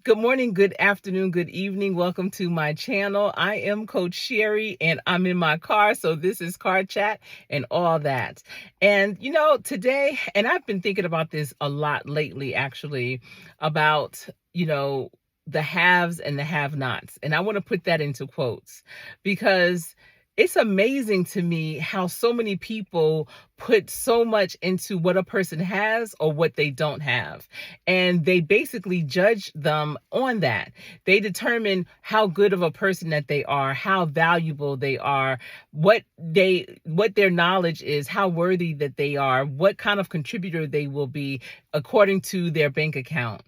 Good morning, good afternoon, good evening. Welcome to my channel. I am Coach Sherry and I'm in my car. So this is Car Chat and all that. And today, and I've been thinking about this a lot lately, actually, about, the haves and the have-nots. And I want to put that into quotes because it's amazing to me how so many people put so much into what a person has or what they don't have. And they basically judge them on that. They determine how good of a person that they are, how valuable they are, what their knowledge is, how worthy that they are, what kind of contributor they will be according to their bank account.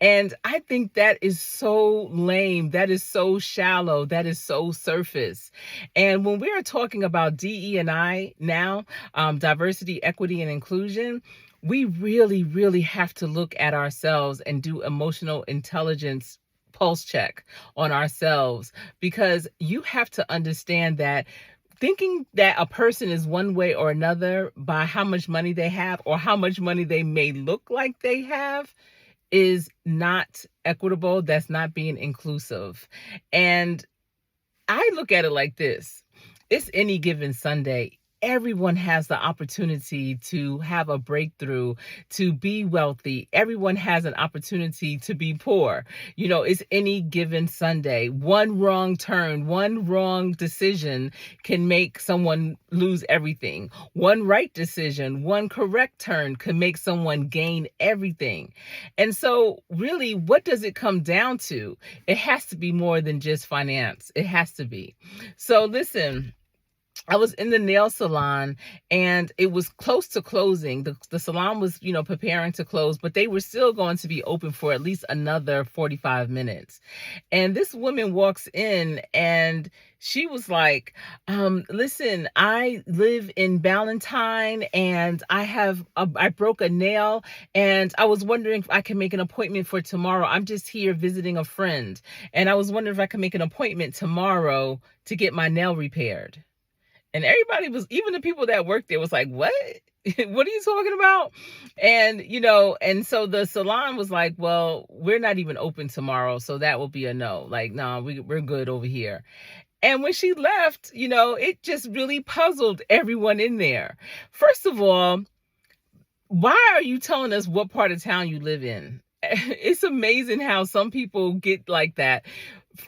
And I think that is so lame. That is so shallow. That is so surface. And when we are talking about DE&I now, diversity, equity, and inclusion, we really, really have to look at ourselves and do emotional intelligence pulse check on ourselves, because you have to understand that thinking that a person is one way or another by how much money they have or how much money they may look like they have is not equitable. That's not being inclusive. And I look at it like this. It's any given Sunday. Everyone has the opportunity to have a breakthrough, to be wealthy. Everyone has an opportunity to be poor. It's any given Sunday. One wrong turn, one wrong decision can make someone lose everything. One right decision, one correct turn can make someone gain everything. And so really, what does it come down to? It has to be more than just finance. It has to be. So listen, I was in the nail salon and it was close to closing. The salon was, preparing to close, but they were still going to be open for at least another 45 minutes. And this woman walks in and she was like, listen, I live in Ballantyne and I broke a nail and I was wondering if I can make an appointment for tomorrow. I'm just here visiting a friend. And I was wondering if I can make an appointment tomorrow to get my nail repaired. And everybody even the people that worked there was like, what? What are you talking about? And, and so the salon was like, well, we're not even open tomorrow. So that will be a no. Like, no, we're good over here. And when she left, it just really puzzled everyone in there. First of all, why are you telling us what part of town you live in? It's amazing how some people get like that.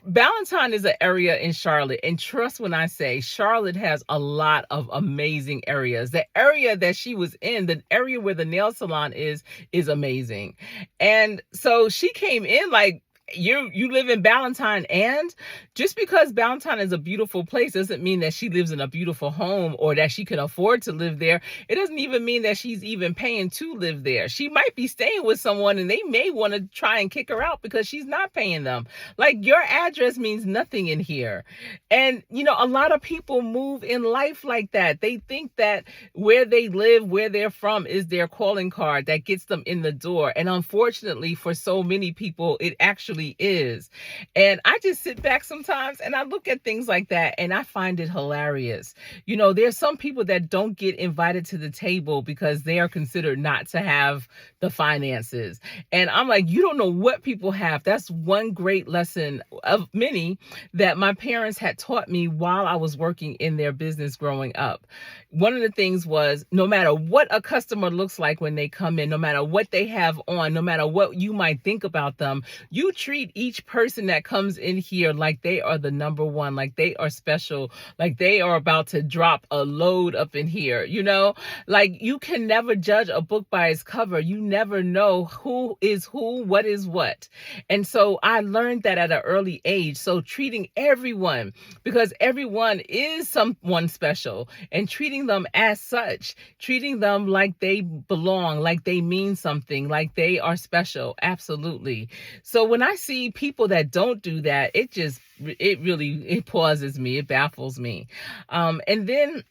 Ballantyne is an area in Charlotte, and trust when I say Charlotte has a lot of amazing areas. The area that she was in, the area where the nail salon is amazing. And so she came in like, you live in Ballantyne, and just because Ballantyne is a beautiful place doesn't mean that she lives in a beautiful home or that she can afford to live there. It doesn't even mean that she's even paying to live there. She might be staying with someone and they may want to try and kick her out because she's not paying them. Like, your address means nothing in here. And a lot of people move in life like that. They think that where they live, where they're from is their calling card that gets them in the door. And unfortunately for so many people, it actually is. And I just sit back sometimes and I look at things like that and I find it hilarious. There's some people that don't get invited to the table because they are considered not to have the finances. And I'm like, you don't know what people have. That's one great lesson of many that my parents had taught me while I was working in their business growing up. One of the things was, no matter what a customer looks like when they come in, no matter what they have on, no matter what you might think about them, you treat each person that comes in here like they are the number one, like they are special, like they are about to drop a load up in here, like you can never judge a book by its cover. You never know who is who, what is what. And so I learned that at an early age. So treating everyone, because everyone is someone special, and treating them as such, treating them like they belong, like they mean something, like they are special. Absolutely. So when I see people that don't do that, it pauses me. It baffles me. And then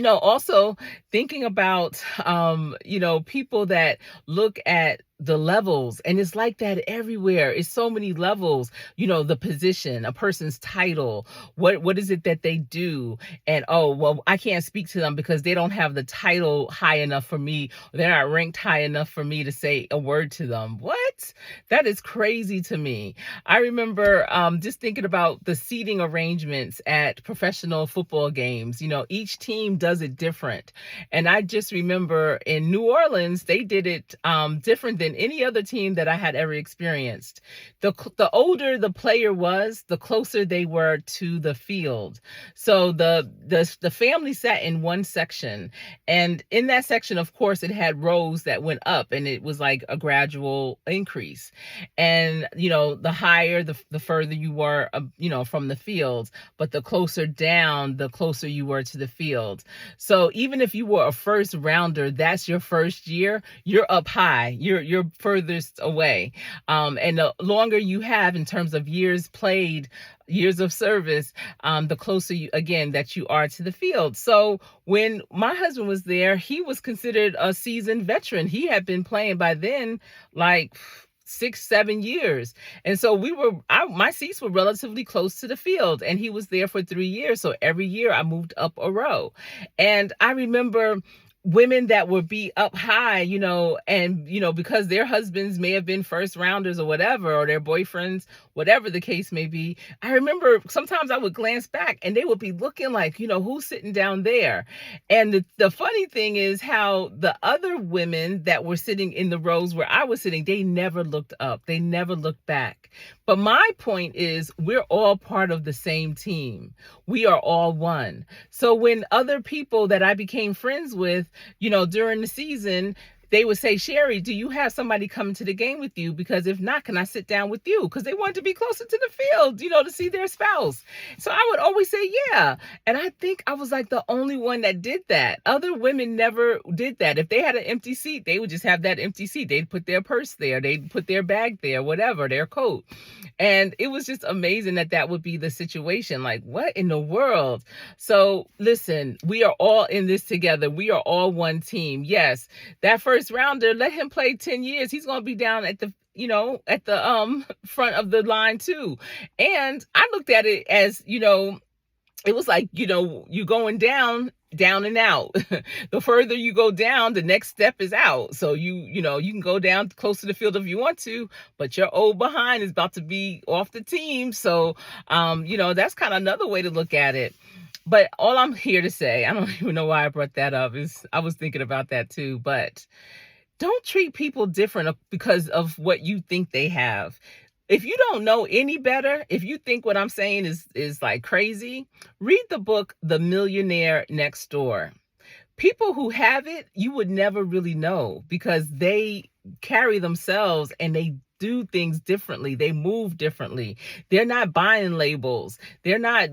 also thinking about, people that look at the levels, and it's like that everywhere. It's so many levels, the position, a person's title, what is it that they do, and oh well, I can't speak to them because they don't have the title high enough for me. They're not ranked high enough for me to say a word to them. What? That is crazy to me. I remember just thinking about the seating arrangements at professional football games. Each team does it different, and I just remember in New Orleans they did it different than any other team that I had ever experienced. The older the player was, the closer they were to the field. So the family sat in one section, and in that section, of course, it had rows that went up, and it was like a gradual increase. And the higher, the further you were, from the field, but the closer down, the closer you were to the field. So even if you were a first rounder, that's your first year, you're up high, you're furthest away. And the longer you have in terms of years played, years of service, the closer that you are to the field. So when my husband was there, he was considered a seasoned veteran. He had been playing by then like 6-7 years. And so my seats were relatively close to the field, and he was there for 3 years. So every year I moved up a row. And I remember women that would be up high, and, because their husbands may have been first rounders or whatever, or their boyfriends, whatever the case may be. I remember sometimes I would glance back and they would be looking like, who's sitting down there? And the funny thing is how the other women that were sitting in the rows where I was sitting, they never looked up. They never looked back. But my point is, we're all part of the same team. We are all one. So when other people that I became friends with, during the season, they would say, Sherry, do you have somebody coming to the game with you? Because if not, can I sit down with you? Because they wanted to be closer to the field, to see their spouse. So I would always say, yeah. And I think I was like the only one that did that. Other women never did that. If they had an empty seat, they would just have that empty seat. They'd put their purse there. They'd put their bag there, whatever, their coat. And it was just amazing that would be the situation. Like, what in the world? So listen, we are all in this together. We are all one team. Yes, that first rounder, let him play 10 years. He's going to be down at the front of the line too. And I looked at it as, it was like, you going down and out. The further you go down, the next step is out. So you can go down close to the field if you want to, but your old behind is about to be off the team. So, that's kind of another way to look at it. But all I'm here to say, I don't even know why I brought that up, is I was thinking about that too, but don't treat people different because of what you think they have. If you don't know any better, if you think what I'm saying is like crazy, read the book, The Millionaire Next Door. People who have it, you would never really know because they carry themselves and they do things differently. They move differently. They're not buying labels. They're not,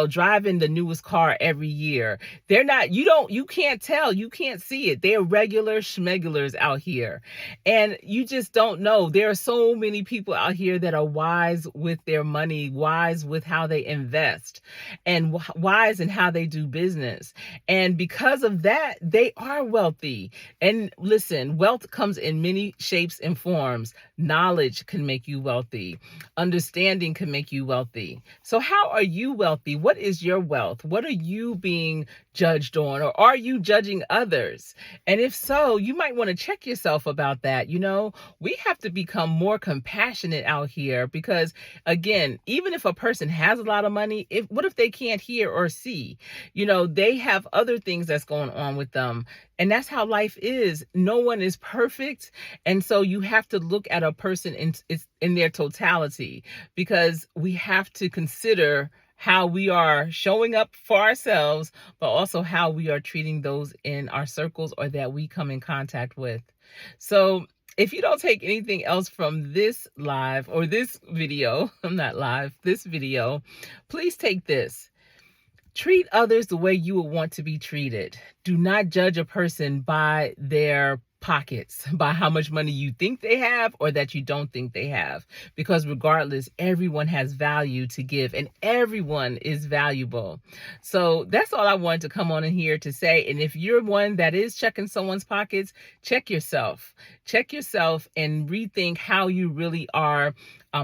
driving the newest car every year. They're not, you can't tell, you can't see it. They're regular schmegulars out here. And you just don't know. There are so many people out here that are wise with their money, wise with how they invest, and wise in how they do business. And because of that, they are wealthy. And listen, wealth comes in many shapes and forms. Knowledge can make you wealthy. Understanding can make you wealthy. So how are you wealthy? What is your wealth? What are you being judged on? Or are you judging others? And if so, you might want to check yourself about that. We have to become more compassionate out here because, again, even if a person has a lot of money, what if they can't hear or see? They have other things that's going on with them. And that's how life is. No one is perfect. And so you have to look at a person in their totality, because we have to consider how we are showing up for ourselves, but also how we are treating those in our circles or that we come in contact with. So if you don't take anything else from this live or this video, I'm not live, this video, please take this. Treat others the way you would want to be treated. Do not judge a person by their pockets by how much money you think they have or that you don't think they have. Because regardless, everyone has value to give and everyone is valuable. So that's all I wanted to come on in here to say. And if you're one that is checking someone's pockets, check yourself. Check yourself and rethink how you really are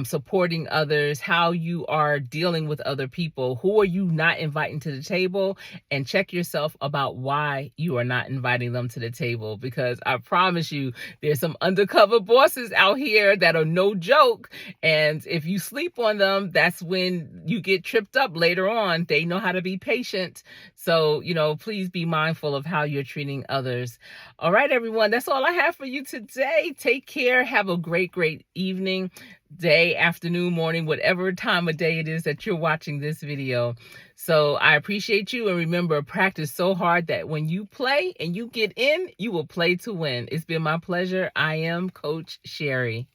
supporting others, how you are dealing with other people. Who are you not inviting to the table? And check yourself about why you are not inviting them to the table. Because I promise you, there's some undercover bosses out here that are no joke. And if you sleep on them, that's when you get tripped up later on. They know how to be patient. So, please be mindful of how you're treating others. All right, everyone, that's all I have for you today. Take care. Have a great, great evening, day, afternoon, morning, whatever time of day it is that you're watching this video. So I appreciate you. And remember, practice so hard that when you play and you get in, you will play to win. It's been my pleasure. I am Coach Sherry.